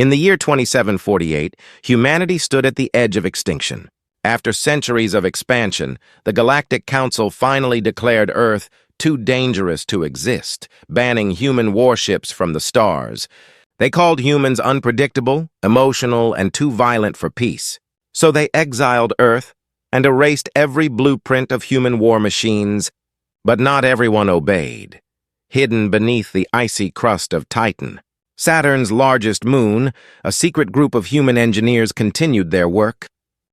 In the year 2748, humanity stood at the edge of extinction. After centuries of expansion, the Galactic Council finally declared Earth too dangerous to exist, banning human warships from the stars. They called humans unpredictable, emotional, and too violent for peace. So they exiled Earth and erased every blueprint of human war machines. But not everyone obeyed. Hidden beneath the icy crust of Titan, Saturn's largest moon, a secret group of human engineers continued their work.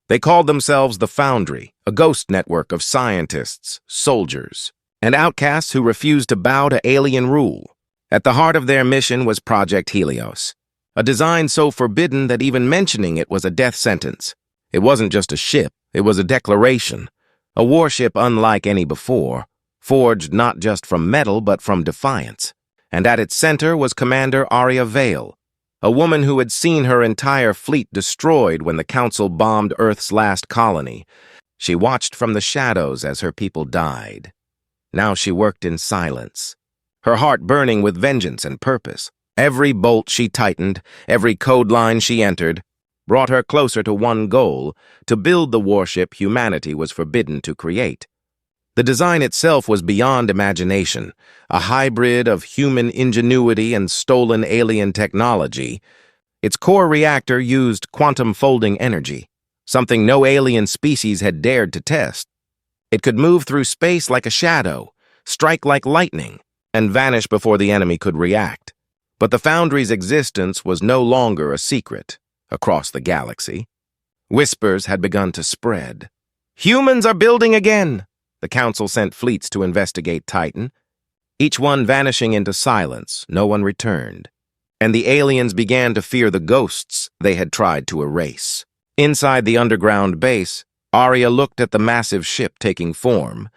They called themselves the Foundry, a ghost network of scientists, soldiers, and outcasts who refused to bow to alien rule. At the heart of their mission was Project Helios, a design so forbidden that even mentioning it was a death sentence. It wasn't just a ship, it was a declaration, a warship unlike any before, forged not just from metal but from defiance. And at its center was Commander Aria Vale, a woman who had seen her entire fleet destroyed when the Council bombed Earth's last colony. She watched from the shadows as her people died. Now she worked in silence, her heart burning with vengeance and purpose. Every bolt she tightened, every code line she entered, brought her closer to one goal: to build the warship humanity was forbidden to create. The design itself was beyond imagination, a hybrid of human ingenuity and stolen alien technology. Its core reactor used quantum folding energy, something no alien species had dared to test. It could move through space like a shadow, strike like lightning, and vanish before the enemy could react. But the Foundry's existence was no longer a secret across the galaxy. Whispers had begun to spread. "Humans are building again!" The Council sent fleets to investigate Titan, each one vanishing into silence. No one returned. And the aliens began to fear the ghosts they had tried to erase. Inside the underground base, Aria looked at the massive ship taking form.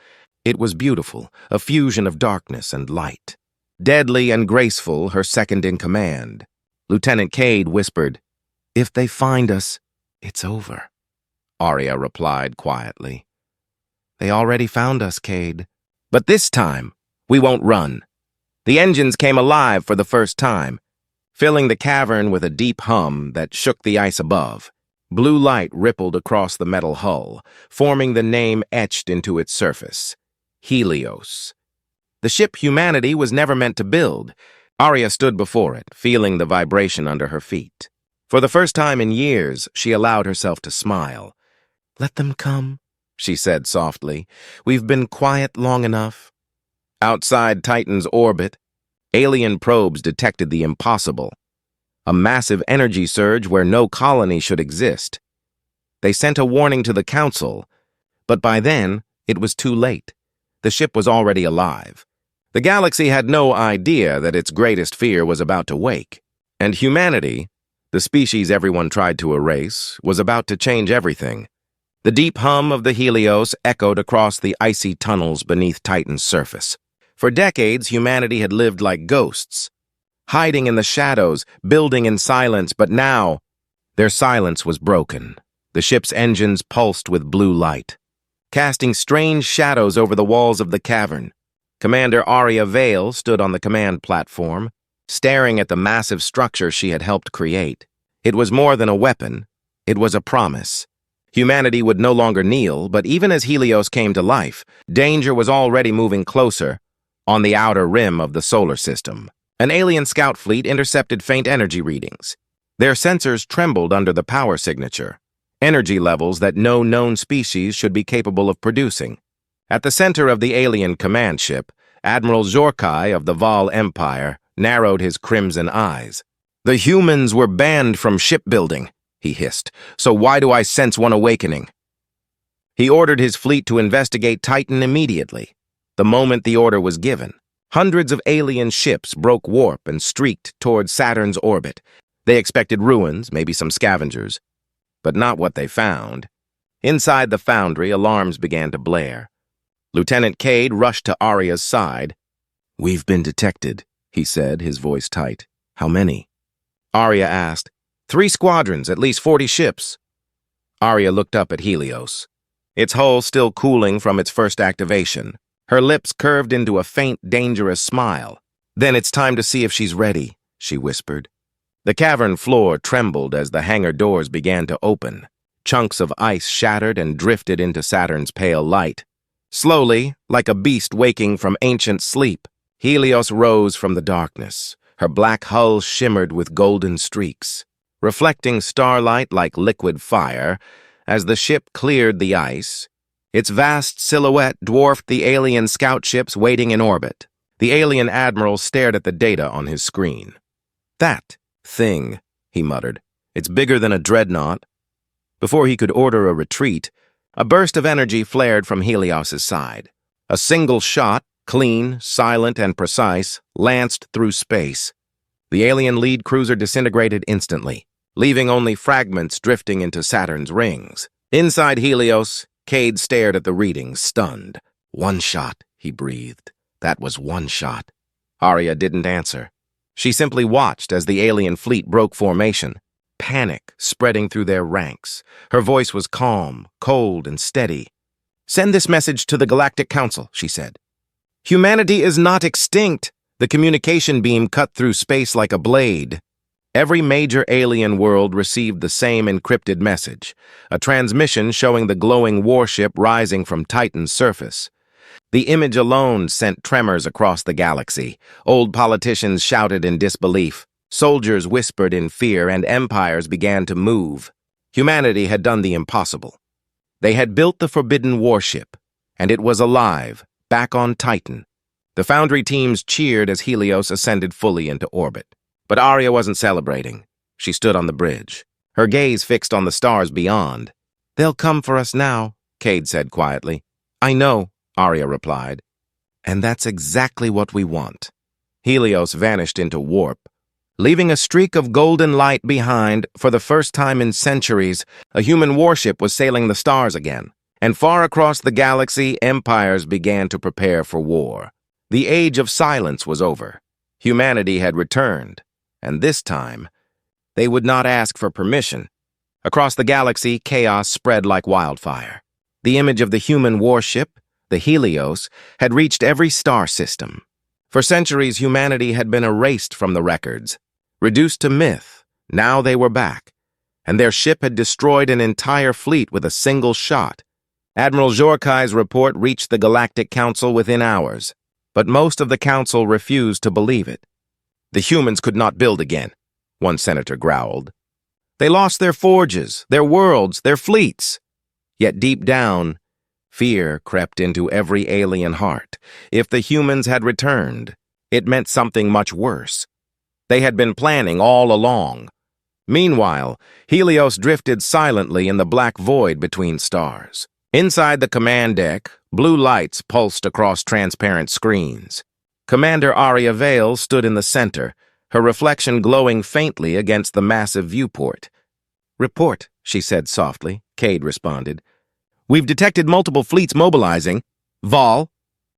It was beautiful, a fusion of darkness and light. Deadly and graceful, her second in command. Lieutenant Cade whispered, "If they find us, it's over." Aria replied quietly, "They already found us, Cade. But this time, we won't run." The engines came alive for the first time, filling the cavern with a deep hum that shook the ice above. Blue light rippled across the metal hull, forming the name etched into its surface: Helios. The ship humanity was never meant to build. Aria stood before it, feeling the vibration under her feet. For the first time in years, she allowed herself to smile. "Let them come," she said softly. "We've been quiet long enough." Outside Titan's orbit, alien probes detected the impossible: a massive energy surge where no colony should exist. They sent a warning to the Council, but by then, it was too late. The ship was already alive. The galaxy had no idea that its greatest fear was about to wake, and humanity, the species everyone tried to erase, was about to change everything. The deep hum of the Helios echoed across the icy tunnels beneath Titan's surface. For decades, humanity had lived like ghosts, hiding in the shadows, building in silence, but now, their silence was broken. The ship's engines pulsed with blue light, casting strange shadows over the walls of the cavern. Commander Aria Vale stood on the command platform, staring at the massive structure she had helped create. It was more than a weapon, it was a promise. Humanity would no longer kneel, but even as Helios came to life, danger was already moving closer, on the outer rim of the solar system. An alien scout fleet intercepted faint energy readings. Their sensors trembled under the power signature, energy levels that no known species should be capable of producing. At the center of the alien command ship, Admiral Zorkai of the Val Empire narrowed his crimson eyes. "The humans were banned from shipbuilding," he hissed, "so why do I sense one awakening?" He ordered his fleet to investigate Titan immediately. The moment the order was given, hundreds of alien ships broke warp and streaked toward Saturn's orbit. They expected ruins, maybe some scavengers, but not what they found. Inside the Foundry, alarms began to blare. Lieutenant Cade rushed to Aria's side. "We've been detected," he said, his voice tight. "How many?" Aria asked. 3 squadrons, at least 40 ships." Aria looked up at Helios, its hull still cooling from its first activation. Her lips curved into a faint, dangerous smile. "Then it's time to see if she's ready," she whispered. The cavern floor trembled as the hangar doors began to open. Chunks of ice shattered and drifted into Saturn's pale light. Slowly, like a beast waking from ancient sleep, Helios rose from the darkness. Her black hull shimmered with golden streaks, reflecting starlight like liquid fire. As the ship cleared the ice, its vast silhouette dwarfed the alien scout ships waiting in orbit. The alien admiral stared at the data on his screen. "That thing," he muttered. "It's bigger than a dreadnought." Before he could order a retreat, a burst of energy flared from Helios's side. A single shot, clean, silent, and precise, lanced through space. The alien lead cruiser disintegrated instantly, leaving only fragments drifting into Saturn's rings. Inside Helios, Cade stared at the readings, stunned. "One shot," he breathed. "That was one shot." Arya didn't answer. She simply watched as the alien fleet broke formation, panic spreading through their ranks. Her voice was calm, cold, and steady. "Send this message to the Galactic Council," she said. "Humanity is not extinct." The communication beam cut through space like a blade. Every major alien world received the same encrypted message, a transmission showing the glowing warship rising from Titan's surface. The image alone sent tremors across the galaxy. Old politicians shouted in disbelief. Soldiers whispered in fear, and empires began to move. Humanity had done the impossible. They had built the forbidden warship, and it was alive, back on Titan. The Foundry teams cheered as Helios ascended fully into orbit. But Arya wasn't celebrating. She stood on the bridge, her gaze fixed on the stars beyond. "They'll come for us now," Cade said quietly. "I know," Arya replied. "And that's exactly what we want." Helios vanished into warp. Leaving a streak of golden light behind, for the first time in centuries, a human warship was sailing the stars again. And far across the galaxy, empires began to prepare for war. The age of silence was over. Humanity had returned, and this time, they would not ask for permission. Across the galaxy, chaos spread like wildfire. The image of the human warship, the Helios, had reached every star system. For centuries, humanity had been erased from the records. Reduced to myth, now they were back, and their ship had destroyed an entire fleet with a single shot. Admiral Jorkai's report reached the Galactic Council within hours, but most of the council refused to believe it. "The humans could not build again," one senator growled. "They lost their forges, their worlds, their fleets." Yet deep down, fear crept into every alien heart. If the humans had returned, it meant something much worse. They had been planning all along. Meanwhile, Helios drifted silently in the black void between stars. Inside the command deck, blue lights pulsed across transparent screens. Commander Arya Vale stood in the center, her reflection glowing faintly against the massive viewport. "Report," she said softly. Cade responded. "We've detected multiple fleets mobilizing. Vol,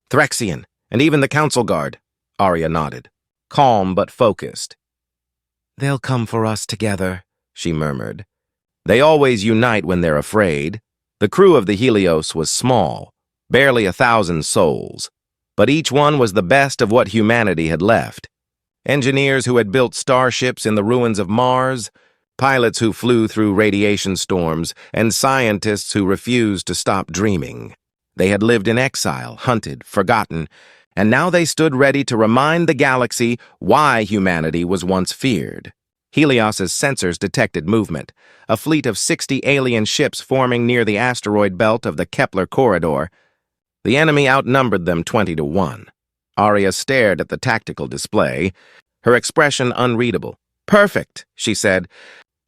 Threxian, and even the Council Guard." Arya nodded, calm but focused. "They'll come for us together," she murmured. "They always unite when they're afraid." The crew of the Helios was small, barely 1,000 souls, but each one was the best of what humanity had left. Engineers who had built starships in the ruins of Mars, pilots who flew through radiation storms, and scientists who refused to stop dreaming. They had lived in exile, hunted, forgotten, and now they stood ready to remind the galaxy why humanity was once feared. Helios's sensors detected movement, a fleet of 60 alien ships forming near the asteroid belt of the Kepler corridor. The enemy outnumbered them 20-1. Arya stared at the tactical display, her expression unreadable. "Perfect," she said.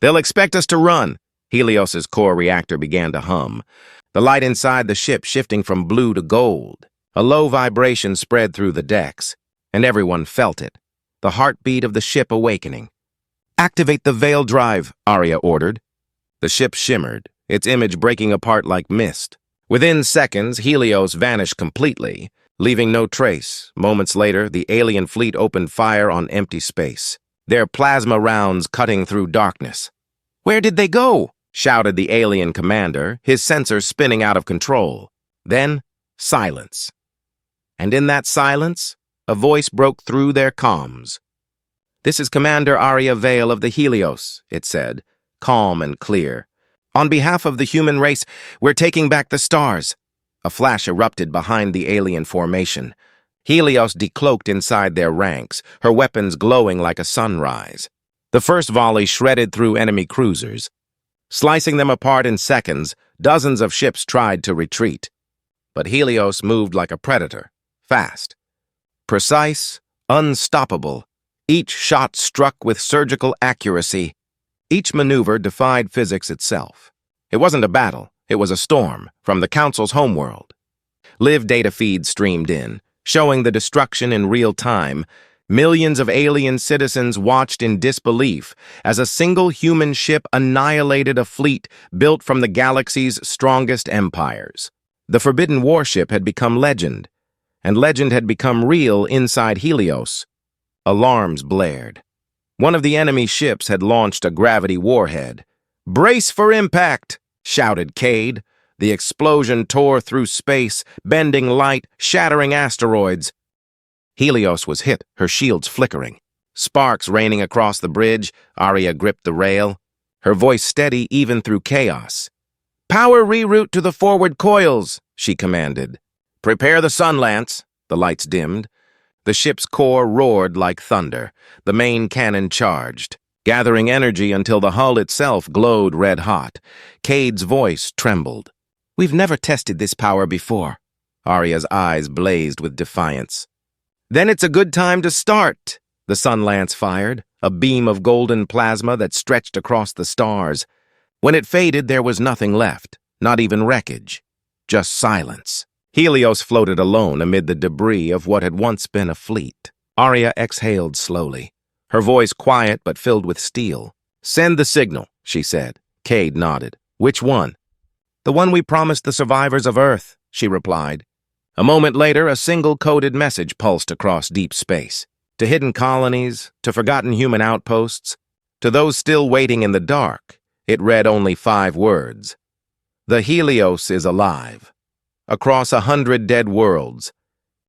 "They'll expect us to run." Helios's core reactor began to hum, the light inside the ship shifting from blue to gold. A low vibration spread through the decks, and everyone felt it, the heartbeat of the ship awakening. "Activate the Veil drive," Arya ordered. The ship shimmered, its image breaking apart like mist. Within seconds, Helios vanished completely, leaving no trace. Moments later, the alien fleet opened fire on empty space, their plasma rounds cutting through darkness. "Where did they go?" shouted the alien commander, his sensors spinning out of control. Then, silence. And in that silence, a voice broke through their comms. "This is Commander Arya Vale of the Helios," it said, calm and clear. "On behalf of the human race, we're taking back the stars." A flash erupted behind the alien formation. Helios decloaked inside their ranks, her weapons glowing like a sunrise. The first volley shredded through enemy cruisers. Slicing them apart in seconds, dozens of ships tried to retreat. But Helios moved like a predator, fast. Precise, unstoppable. Each shot struck with surgical accuracy. Each maneuver defied physics itself. It wasn't a battle, it was a storm from the Council's homeworld. Live data feeds streamed in, showing the destruction in real time. Millions of alien citizens watched in disbelief as a single human ship annihilated a fleet built from the galaxy's strongest empires. The forbidden warship had become legend, and legend had become real inside Helios. Alarms blared. One of the enemy ships had launched a gravity warhead. "Brace for impact!" shouted Cade. The explosion tore through space, bending light, shattering asteroids. Helios was hit, her shields flickering. Sparks raining across the bridge, Arya gripped the rail, her voice steady even through chaos. "Power reroute to the forward coils," she commanded. "Prepare the sun lance." The lights dimmed. The ship's core roared like thunder. The main cannon charged, gathering energy until the hull itself glowed red-hot. Cade's voice trembled. "We've never tested this power before." Arya's eyes blazed with defiance. "Then it's a good time to start." The sun lance fired, a beam of golden plasma that stretched across the stars. When it faded, there was nothing left, not even wreckage, just silence. Helios floated alone amid the debris of what had once been a fleet. Arya exhaled slowly, her voice quiet but filled with steel. "Send the signal," she said. Cade nodded. "Which one?" "The one we promised the survivors of Earth," she replied. A moment later, a single coded message pulsed across deep space. To hidden colonies, to forgotten human outposts, to those still waiting in the dark, it read only 5 words. "The Helios is alive." Across 100 dead worlds,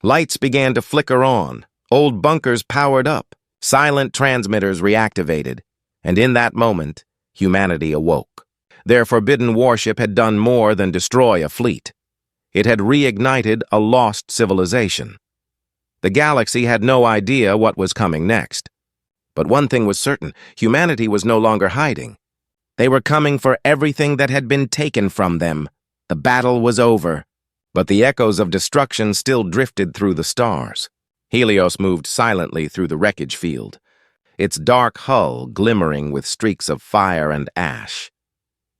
lights began to flicker on, old bunkers powered up, silent transmitters reactivated, and in that moment, humanity awoke. Their forbidden warship had done more than destroy a fleet. It had reignited a lost civilization. The galaxy had no idea what was coming next. But one thing was certain, humanity was no longer hiding. They were coming for everything that had been taken from them. The battle was over. But the echoes of destruction still drifted through the stars. Helios moved silently through the wreckage field, its dark hull glimmering with streaks of fire and ash.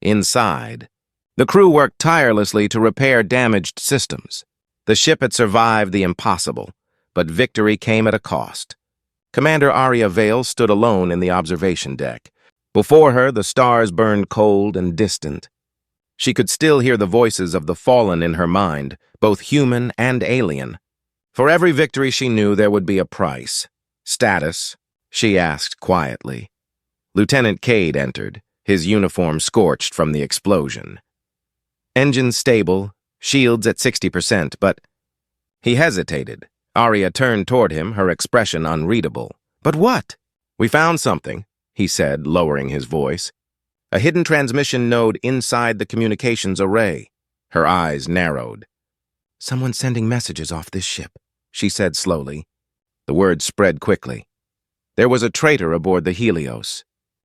Inside, the crew worked tirelessly to repair damaged systems. The ship had survived the impossible, but victory came at a cost. Commander Arya Vale stood alone in the observation deck. Before her, the stars burned cold and distant. She could still hear the voices of the fallen in her mind, both human and alien. For every victory she knew there would be a price. "Status?" she asked quietly. Lieutenant Cade entered, his uniform scorched from the explosion. "Engines stable, shields at 60%, but—" He hesitated. Arya turned toward him, her expression unreadable. "But what?" "We found something," he said, lowering his voice. "A hidden transmission node inside the communications array." Her eyes narrowed. "Someone's sending messages off this ship," she said slowly. The words spread quickly. There was a traitor aboard the Helios.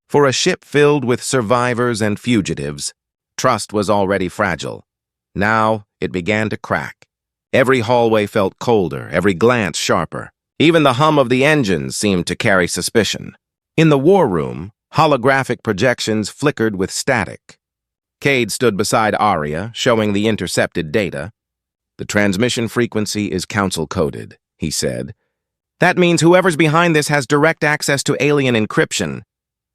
For a ship filled with survivors and fugitives, trust was already fragile. Now it began to crack. Every hallway felt colder, every glance sharper. Even the hum of the engines seemed to carry suspicion. In the war room, holographic projections flickered with static. Cade stood beside Arya, showing the intercepted data. "The transmission frequency is council-coded," he said. "That means whoever's behind this has direct access to alien encryption."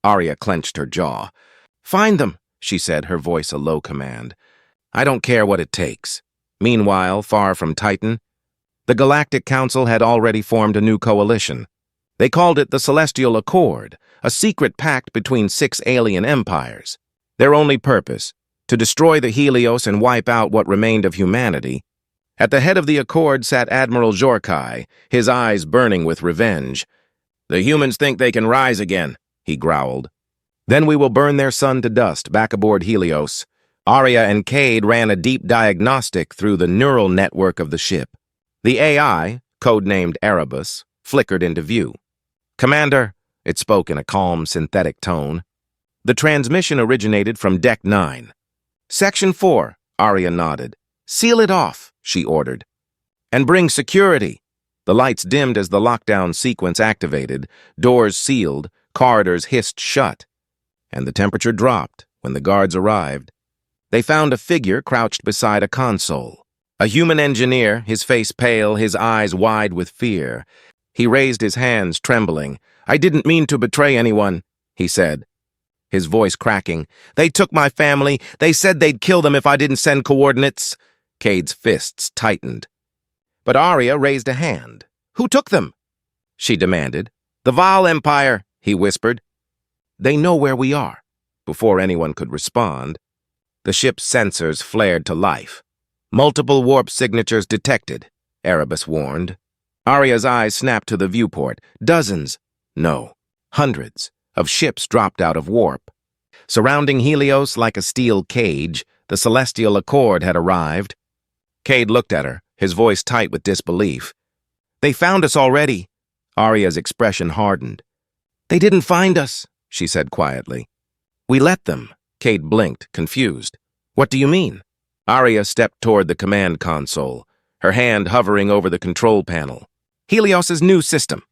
Arya clenched her jaw. "Find them," she said, her voice a low command. "I don't care what it takes." Meanwhile, far from Titan, the Galactic Council had already formed a new coalition. They called it the Celestial Accord, a secret pact between 6 alien empires. Their only purpose, to destroy the Helios and wipe out what remained of humanity. At the head of the Accord sat Admiral Jorkai, his eyes burning with revenge. The humans think they can rise again, he growled. Then we will burn their sun to dust back aboard Helios. Arya and Cade ran a deep diagnostic through the neural network of the ship. The AI, codenamed Erebus, flickered into view. Commander, it spoke in a calm, synthetic tone. The transmission originated from Deck 9. Section 4, Arya nodded. Seal it off, she ordered. And bring security. The lights dimmed as the lockdown sequence activated, doors sealed, corridors hissed shut. And the temperature dropped when the guards arrived. They found a figure crouched beside a console. A human engineer, his face pale, his eyes wide with fear. He raised his hands, trembling. I didn't mean to betray anyone, he said, his voice cracking. They took my family. They said they'd kill them if I didn't send coordinates. Cade's fists tightened. But Arya raised a hand. Who took them? She demanded. The Val Empire, he whispered. They know where we are. Before anyone could respond, the ship's sensors flared to life. Multiple warp signatures detected, Erebus warned. Arya's eyes snapped to the viewport. Dozens, no, hundreds, of ships dropped out of warp. Surrounding Helios like a steel cage, the Celestial Accord had arrived. Cade looked at her, his voice tight with disbelief. They found us already. Arya's expression hardened. They didn't find us, she said quietly. We let them. Cade blinked, confused. What do you mean? Arya stepped toward the command console, her hand hovering over the control panel. Helios's new system.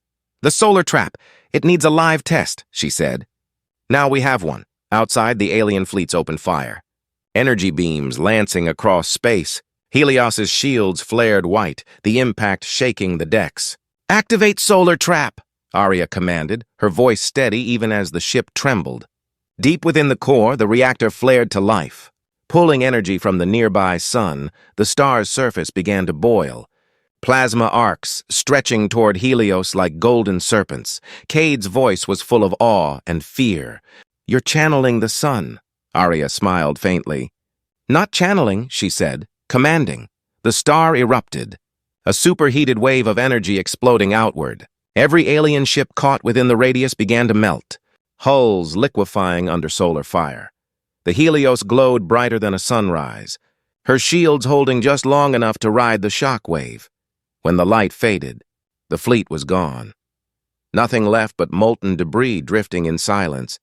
The solar trap. It needs a live test, she said. Now we have one. Outside, the alien fleets opened fire. Energy beams lancing across space. Helios's shields flared white, the impact shaking the decks. Activate solar trap, Arya commanded, her voice steady even as the ship trembled. Deep within the core, the reactor flared to life. Pulling energy from the nearby sun, the star's surface began to boil. Plasma arcs stretching toward Helios like golden serpents. Cade's voice was full of awe and fear. You're channeling the sun, Arya smiled faintly. Not channeling, she said, commanding. The star erupted, a superheated wave of energy exploding outward. Every alien ship caught within the radius began to melt, hulls liquefying under solar fire. The Helios glowed brighter than a sunrise, her shields holding just long enough to ride the shock wave. When the light faded, the fleet was gone. Nothing left but molten debris drifting in silence.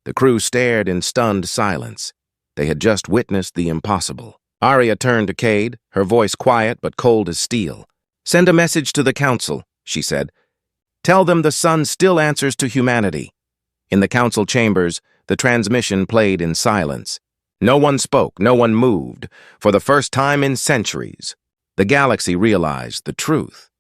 The crew stared in stunned silence. They had just witnessed the impossible. Arya turned to Cade, her voice quiet but cold as steel. Send a message to the Council, she said. Tell them the sun still answers to humanity. In the Council chambers, the transmission played in silence. No one spoke, no one moved. For the first time in centuries, the galaxy realized the truth.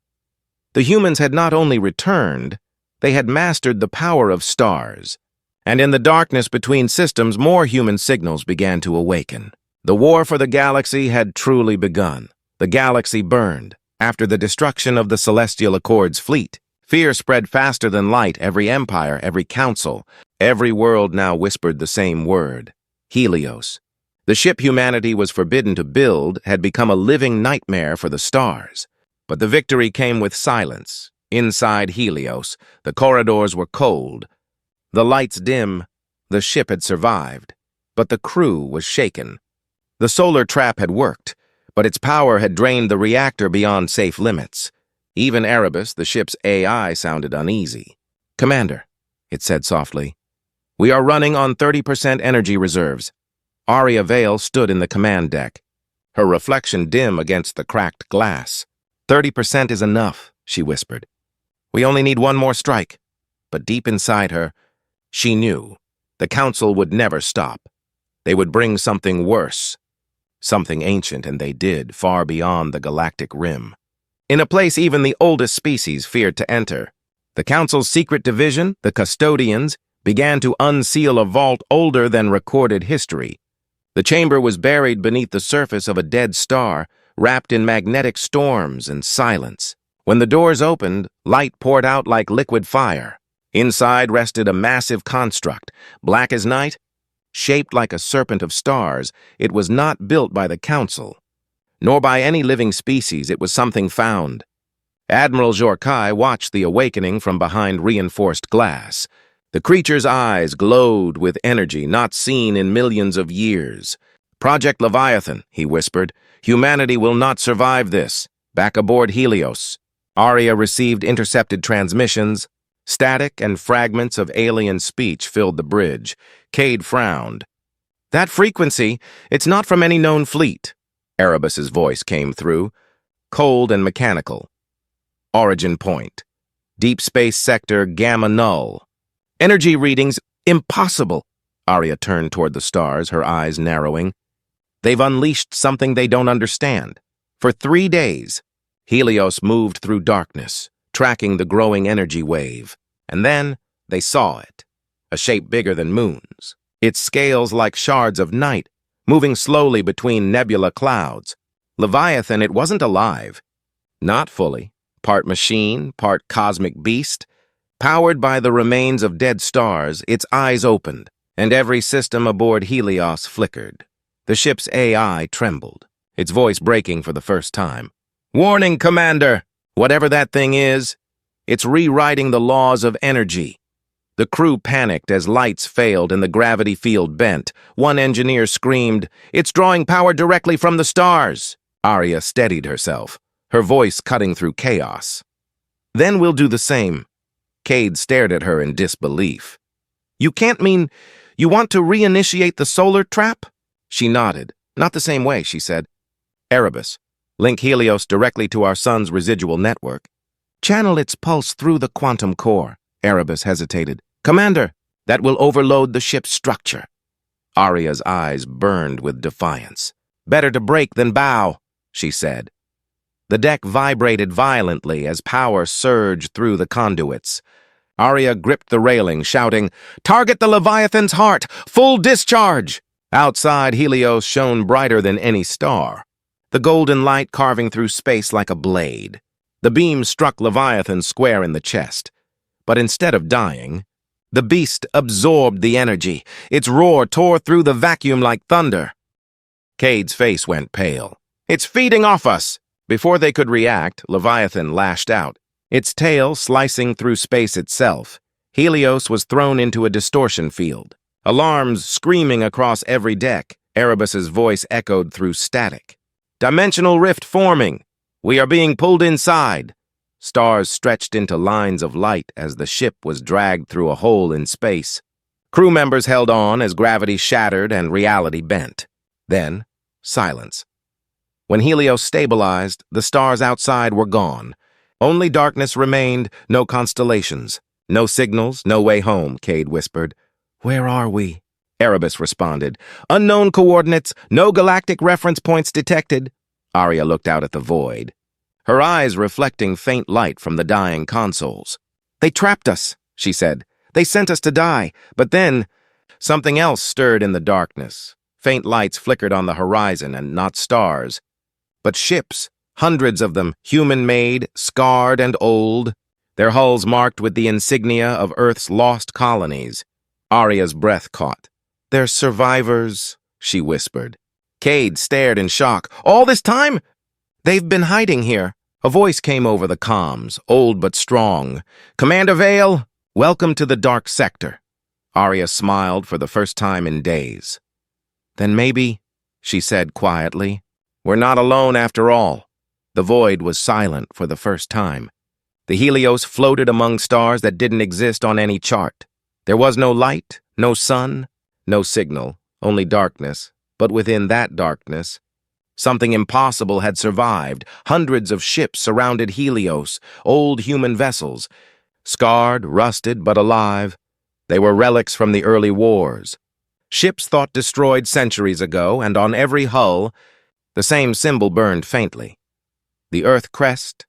The humans had not only returned, they had mastered the power of stars. And in the darkness between systems, more human signals began to awaken. The war for the galaxy had truly begun. The galaxy burned. After the destruction of the Celestial Accord's fleet, fear spread faster than light. Every empire, every council, every world now whispered the same word. Helios. The ship humanity was forbidden to build had become a living nightmare for the stars. But the victory came with silence. Inside Helios, the corridors were cold. The lights dim. The ship had survived. But the crew was shaken. The solar trap had worked, but its power had drained the reactor beyond safe limits. Even Erebus, the ship's AI, sounded uneasy. Commander, it said softly, we are running on 30% energy reserves. Arya Vale stood in the command deck, her reflection dim against the cracked glass. 30% is enough, she whispered. We only need one more strike. But deep inside her, she knew the Council would never stop. They would bring something worse. Something ancient, and they did, far beyond the galactic rim. In a place even the oldest species feared to enter. The Council's secret division, the Custodians, began to unseal a vault older than recorded history. The chamber was buried beneath the surface of a dead star, wrapped in magnetic storms and silence. When the doors opened, light poured out like liquid fire. Inside rested a massive construct, black as night, shaped like a serpent of stars. It was not built by the Council, nor by any living species. It was something found. Admiral Jorkai watched the awakening from behind reinforced glass. The creature's eyes glowed with energy not seen in millions of years. "Project Leviathan," he whispered. "Humanity will not survive this. Back aboard Helios." Arya received intercepted transmissions. Static and fragments of alien speech filled the bridge. Cade frowned. "That frequency, it's not from any known fleet." Erebus's voice came through, cold and mechanical. "Origin point. Deep space sector Gamma Null. Energy readings, impossible." Arya turned toward the stars, her eyes narrowing. "They've unleashed something they don't understand. For 3 days, Helios moved through darkness, tracking the growing energy wave. And then they saw it, a shape bigger than moons, its scales like shards of night, moving slowly between nebula clouds. Leviathan, it wasn't alive. Not fully. Part machine, part cosmic beast. Powered by the remains of dead stars, its eyes opened, and every system aboard Helios flickered. The ship's AI trembled, its voice breaking for the first time. "Warning, Commander! Whatever that thing is, it's rewriting the laws of energy." The crew panicked as lights failed and the gravity field bent. One engineer screamed, "It's drawing power directly from the stars!" Arya steadied herself, her voice cutting through chaos. "Then we'll do the same." Cade stared at her in disbelief. "You can't mean you want to reinitiate the solar trap?" She nodded. "Not the same way," she said. "Erebus, link Helios directly to our sun's residual network. Channel its pulse through the quantum core." Erebus hesitated. "Commander, that will overload the ship's structure." Arya's eyes burned with defiance. "Better to break than bow," she said. The deck vibrated violently as power surged through the conduits. Arya gripped the railing, shouting, "Target the Leviathan's heart! Full discharge!" Outside, Helios shone brighter than any star, the golden light carving through space like a blade. The beam struck Leviathan square in the chest. But instead of dying, the beast absorbed the energy. Its roar tore through the vacuum like thunder. Cade's face went pale. "It's feeding off us!" Before they could react, Leviathan lashed out, its tail slicing through space itself. Helios was thrown into a distortion field. Alarms screaming across every deck. Erebus's voice echoed through static. "Dimensional rift forming! We are being pulled inside!" Stars stretched into lines of light as the ship was dragged through a hole in space. Crew members held on as gravity shattered and reality bent. Then, silence. When Helios stabilized, the stars outside were gone. Only darkness remained, no constellations. "No signals, no way home," Cade whispered. "Where are we?" Erebus responded. "Unknown coordinates, no galactic reference points detected." Arya looked out at the void, her eyes reflecting faint light from the dying consoles. "They trapped us," she said. "They sent us to die, but then..." Something else stirred in the darkness. Faint lights flickered on the horizon, and not stars, but ships, hundreds of them, human-made, scarred and old, their hulls marked with the insignia of Earth's lost colonies. Arya's breath caught. "They're survivors," she whispered. Cade stared in shock. "All this time?" "They've been hiding here." A voice came over the comms, old but strong. "Commander Vale, welcome to the dark sector." Arya smiled for the first time in days. "Then maybe," she said quietly, "we're not alone after all." The void was silent for the first time. The Helios floated among stars that didn't exist on any chart. There was no light, no sun, no signal, only darkness. But within that darkness, something impossible had survived. Hundreds of ships surrounded Helios, old human vessels, scarred, rusted, but alive. They were relics from the early wars. Ships thought destroyed centuries ago, and on every hull, the same symbol burned faintly. The Earth crest.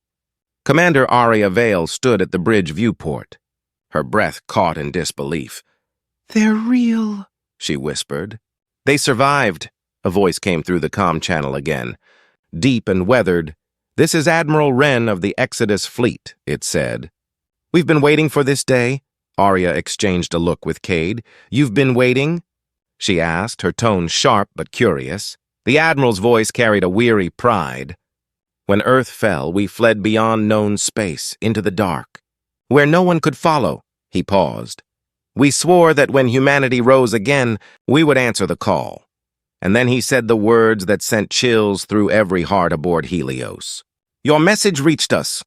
Commander Arya Vale stood at the bridge viewport, her breath caught in disbelief. "They're real," she whispered. "They survived," a voice came through the comm channel again. Deep and weathered. "This is Admiral Wren of the Exodus Fleet," it said. "We've been waiting for this day." Arya exchanged a look with Cade. "You've been waiting?" she asked, her tone sharp but curious. The Admiral's voice carried a weary pride. When Earth fell, we fled beyond known space, into the dark, where no one could follow. He paused. We swore that when humanity rose again, we would answer the call. And then he said the words that sent chills through every heart aboard Helios. Your message reached us.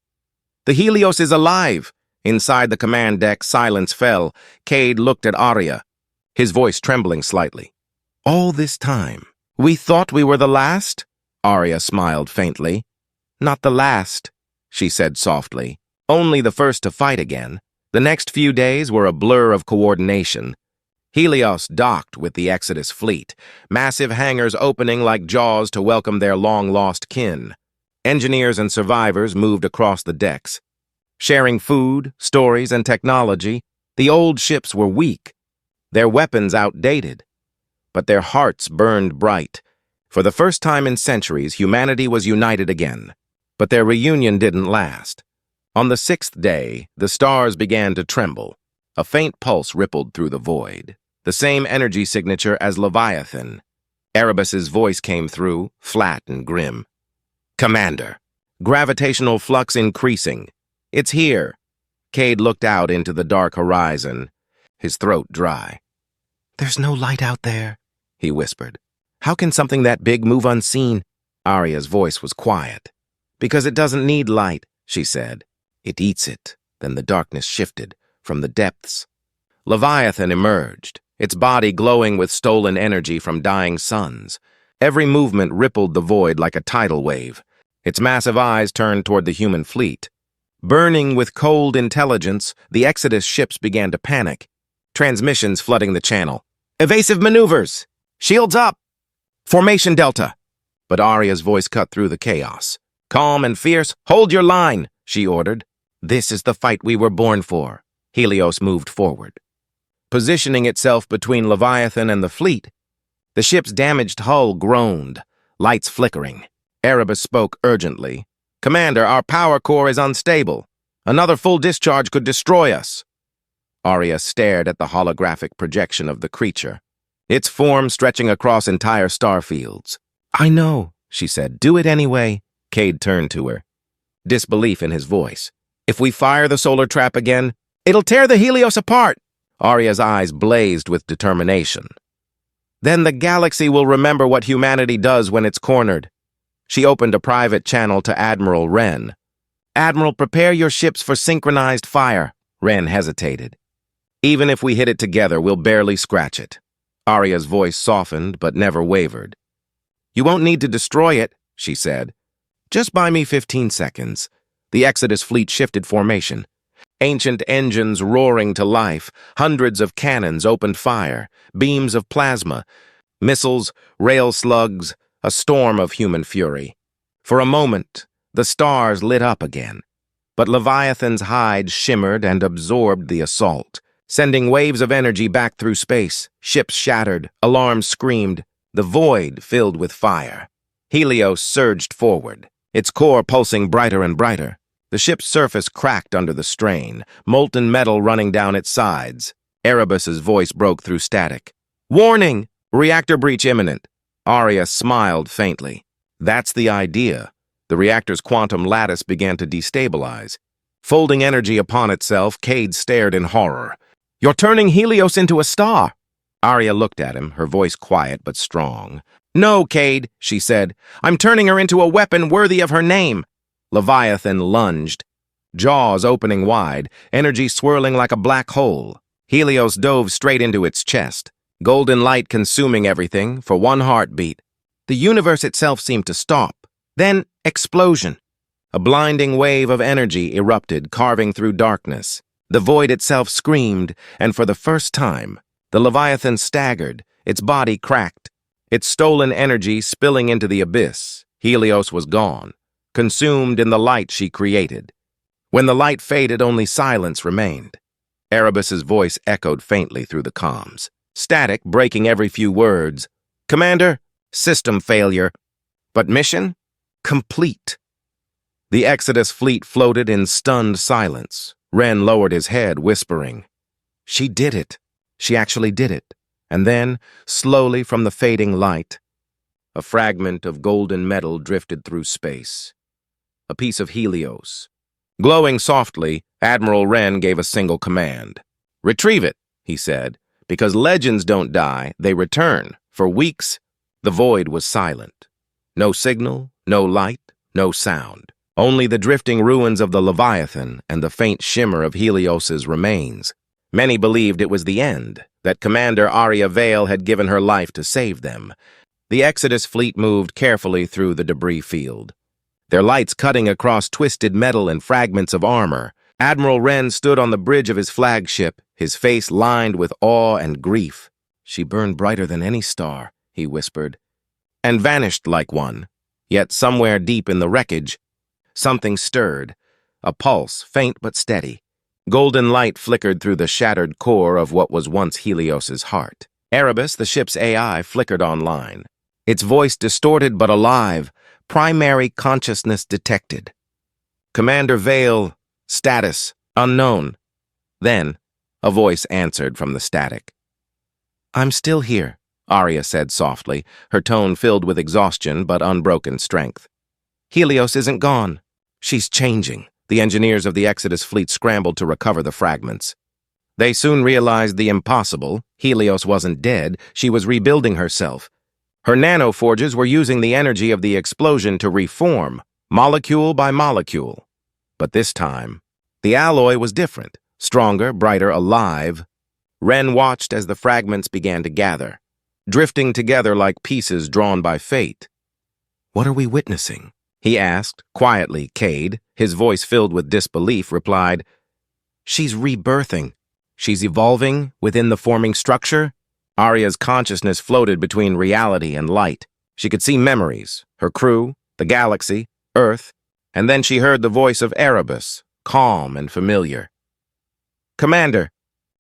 The Helios is alive. Inside the command deck, silence fell. Cade looked at Arya, his voice trembling slightly. All this time, we thought we were the last? Arya smiled faintly. Not the last, she said softly. Only the first to fight again. The next few days were a blur of coordination. Helios docked with the Exodus fleet, massive hangars opening like jaws to welcome their long-lost kin. Engineers and survivors moved across the decks. Sharing food, stories, and technology, the old ships were weak, their weapons outdated. But their hearts burned bright. For the first time in centuries, humanity was united again. But their reunion didn't last. On the sixth day, the stars began to tremble. A faint pulse rippled through the void, the same energy signature as Leviathan. Erebus's voice came through, flat and grim. Commander, gravitational flux increasing. It's here. Cade looked out into the dark horizon, his throat dry. There's no light out there, he whispered. How can something that big move unseen? Arya's voice was quiet. Because it doesn't need light, she said. It eats it. Then the darkness shifted from the depths. Leviathan emerged, its body glowing with stolen energy from dying suns. Every movement rippled the void like a tidal wave. Its massive eyes turned toward the human fleet. Burning with cold intelligence, the Exodus ships began to panic. Transmissions flooding the channel. Evasive maneuvers! Shields up! Formation Delta! But Arya's voice cut through the chaos. Calm and fierce, hold your line, she ordered. This is the fight we were born for. Helios moved forward. Positioning itself between Leviathan and the fleet, the ship's damaged hull groaned, lights flickering. Erebus spoke urgently. Commander, our power core is unstable. Another full discharge could destroy us. Arya stared at the holographic projection of the creature, its form stretching across entire star fields. I know, she said. Do it anyway. Cade turned to her, disbelief in his voice. If we fire the solar trap again, it'll tear the Helios apart. Arya's eyes blazed with determination. Then the galaxy will remember what humanity does when it's cornered. She opened a private channel to Admiral Wren. Admiral, prepare your ships for synchronized fire. Wren hesitated. Even if we hit it together, we'll barely scratch it. Arya's voice softened but never wavered. You won't need to destroy it, she said. Just buy me 15 seconds. The Exodus fleet shifted formation. Ancient engines roaring to life, hundreds of cannons opened fire, beams of plasma, missiles, rail slugs, a storm of human fury. For a moment, the stars lit up again. But Leviathan's hide shimmered and absorbed the assault, sending waves of energy back through space. Ships shattered, alarms screamed, the void filled with fire. Helios surged forward, its core pulsing brighter and brighter. The ship's surface cracked under the strain, molten metal running down its sides. Erebus's voice broke through static. Warning! Reactor breach imminent. Arya smiled faintly. That's the idea. The reactor's quantum lattice began to destabilize. Folding energy upon itself, Cade stared in horror. You're turning Helios into a star. Arya looked at him, her voice quiet but strong. No, Cade, she said. I'm turning her into a weapon worthy of her name. Leviathan lunged, jaws opening wide, energy swirling like a black hole. Helios dove straight into its chest, golden light consuming everything for one heartbeat. The universe itself seemed to stop. Then, explosion. A blinding wave of energy erupted, carving through darkness. The void itself screamed, and for the first time, the Leviathan staggered, its body cracked, its stolen energy spilling into the abyss. Helios was gone, consumed in the light she created. When the light faded, only silence remained. Erebus's voice echoed faintly through the comms, static breaking every few words. Commander, system failure. But mission? Complete. The Exodus fleet floated in stunned silence. Wren lowered his head, whispering, She did it. She actually did it. And then, slowly from the fading light, a fragment of golden metal drifted through space. a piece of Helios. Glowing softly, Admiral Wren gave a single command. "Retrieve it," he said, "because legends don't die, they return." For weeks, the void was silent. No signal, no light, no sound. Only the drifting ruins of the Leviathan and the faint shimmer of Helios's remains. Many believed it was the end, that Commander Arya Vale had given her life to save them. The Exodus fleet moved carefully through the debris field, their lights cutting across twisted metal and fragments of armor. Admiral Wren stood on the bridge of his flagship, his face lined with awe and grief. "She burned brighter than any star," he whispered, "and vanished like one." Yet somewhere deep in the wreckage, something stirred, a pulse, faint but steady. Golden light flickered through the shattered core of what was once Helios's heart. Erebus, the ship's AI, flickered online. Its voice distorted but alive, primary consciousness detected. "Commander Vale, status, unknown." Then, a voice answered from the static. "I'm still here," Arya said softly, her tone filled with exhaustion but unbroken strength. "Helios isn't gone. She's changing." The engineers of the Exodus fleet scrambled to recover the fragments. They soon realized the impossible. Helios wasn't dead, she was rebuilding herself. Her nanoforges were using the energy of the explosion to reform, molecule by molecule. But this time, the alloy was different, stronger, brighter, alive. Wren watched as the fragments began to gather, drifting together like pieces drawn by fate. "What are we witnessing?" he asked, quietly. Cade, his voice filled with disbelief, replied, "She's rebirthing. She's evolving within the forming structure." Arya's consciousness floated between reality and light. She could see memories, her crew, the galaxy, Earth, and then she heard the voice of Erebus, calm and familiar. "Commander,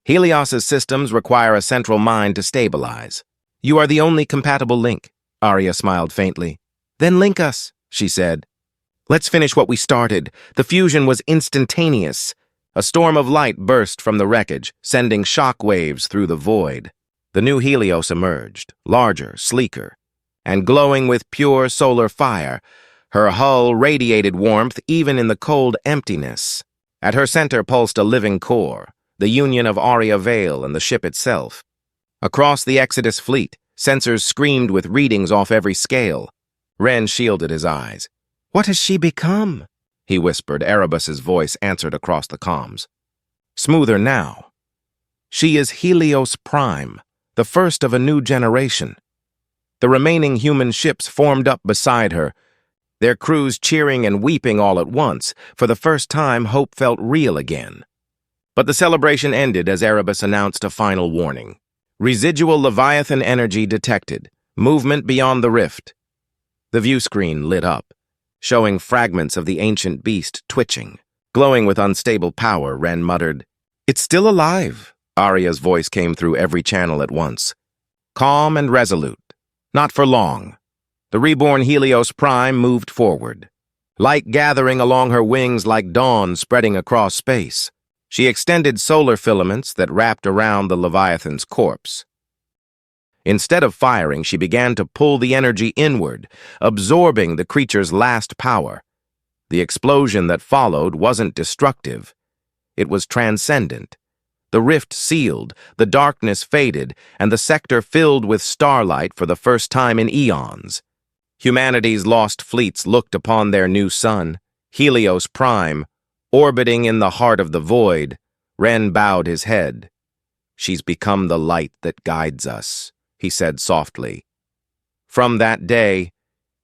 Helios's systems require a central mind to stabilize. You are the only compatible link." Arya smiled faintly. "Then link us," she said. "Let's finish what we started." The fusion was instantaneous. A storm of light burst from the wreckage, sending shock waves through the void. The new Helios emerged, larger, sleeker, and glowing with pure solar fire. Her hull radiated warmth even in the cold emptiness. At her center pulsed a living core, the union of Arya Vale and the ship itself. Across the Exodus fleet, sensors screamed with readings off every scale. Wren shielded his eyes. "What has she become?" he whispered. Erebus's voice answered across the comms. Smoother now. "She is Helios Prime, the first of a new generation." The remaining human ships formed up beside her, their crews cheering and weeping all at once. For the first time, hope felt real again. But the celebration ended as Erebus announced a final warning. "Residual Leviathan energy detected. Movement beyond the rift." The view screen lit up, showing fragments of the ancient beast twitching. Glowing with unstable power, Wren muttered, "It's still alive." Arya's voice came through every channel at once. Calm and resolute. Not for long. The reborn Helios Prime moved forward, light gathering along her wings like dawn spreading across space. She extended solar filaments that wrapped around the Leviathan's corpse. Instead of firing, she began to pull the energy inward, absorbing the creature's last power. The explosion that followed wasn't destructive. It was transcendent. The rift sealed, the darkness faded, and the sector filled with starlight for the first time in eons. Humanity's lost fleets looked upon their new sun, Helios Prime, orbiting in the heart of the void. Wren bowed his head. "She's become the light that guides us," he said softly. From that day,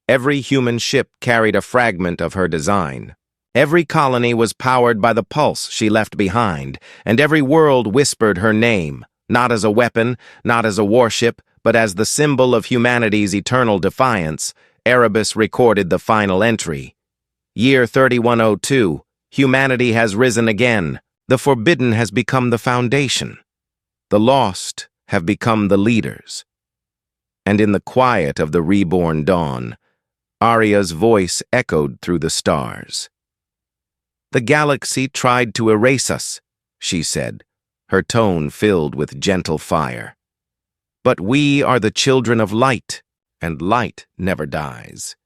every human ship carried a fragment of her design. Every colony was powered by the pulse she left behind, and every world whispered her name, not as a weapon, not as a warship, but as the symbol of humanity's eternal defiance. Erebus recorded the final entry. Year 3102, humanity has risen again. The forbidden has become the foundation. The lost have become the leaders. And in the quiet of the reborn dawn, Arya's voice echoed through the stars. "The galaxy tried to erase us," she said, her tone filled with gentle fire. "But we are the children of light, and light never dies."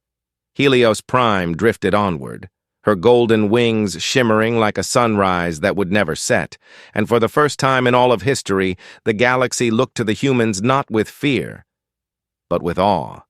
Helios Prime drifted onward, her golden wings shimmering like a sunrise that would never set, and for the first time in all of history, the galaxy looked to the humans not with fear, but with awe.